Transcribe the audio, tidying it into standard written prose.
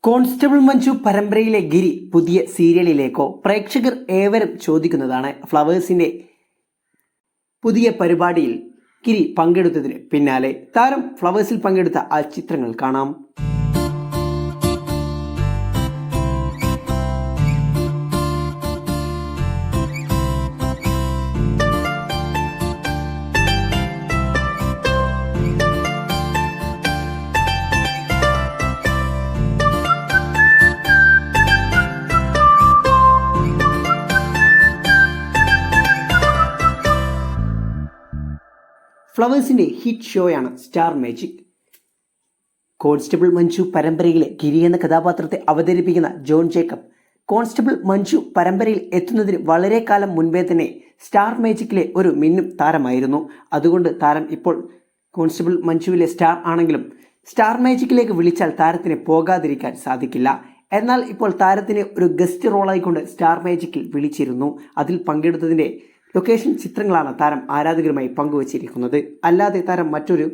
Constable Manju പരമ്പരയിലെ ഗിരി പുതിയ സീരിയലിലേക്കോ പ്രേക്ഷകർ ഏവരും ചോദിക്കുന്നതാണ്. ഫ്ലവേഴ്സിന്റെ പുതിയ പരിപാടിയിൽ ഗിരി പങ്കെടുത്തതിന് പിന്നാലെ താരം ഫ്ലവേഴ്സിൽ പങ്കെടുത്ത ആ ചിത്രങ്ങൾ കാണാം. ഫ്ലവേഴ്സിന്റെ ഹിറ്റ് ഷോയാണ് സ്റ്റാർ മാജിക്. കോൺസ്റ്റബിൾ മഞ്ജു പരമ്പരയിലെ ഗിരി എന്ന കഥാപാത്രത്തെ അവതരിപ്പിക്കുന്ന ജോൺ ജേക്കബ് കോൺസ്റ്റബിൾ മഞ്ജു പരമ്പരയിൽ എത്തുന്നതിന് വളരെ കാലം മുൻപേ തന്നെ സ്റ്റാർ മാജിക്കിലെ ഒരു മിന്നും താരമായിരുന്നു. അതുകൊണ്ട് താരം ഇപ്പോൾ കോൺസ്റ്റബിൾ മഞ്ജുവിലെ സ്റ്റാർ ആണെങ്കിലും സ്റ്റാർ മാജിക്കിലേക്ക് വിളിച്ചാൽ താരത്തിന് പോകാതിരിക്കാൻ സാധിക്കില്ല. എന്നാൽ ഇപ്പോൾ താരത്തിന് ഒരു ഗസ്റ്റ് റോളായിക്കൊണ്ട് സ്റ്റാർ മാജിക്കിൽ വിളിച്ചിരുന്നു. അതിൽ പങ്കെടുത്തതിൻ്റെ ലൊക്കേഷൻ ചിത്രങ്ങളാണ് താരം ആരാധകരുമായി പങ്കുവച്ചിരിക്കുന്നത്. അല്ലാതെ താരം മറ്റൊരു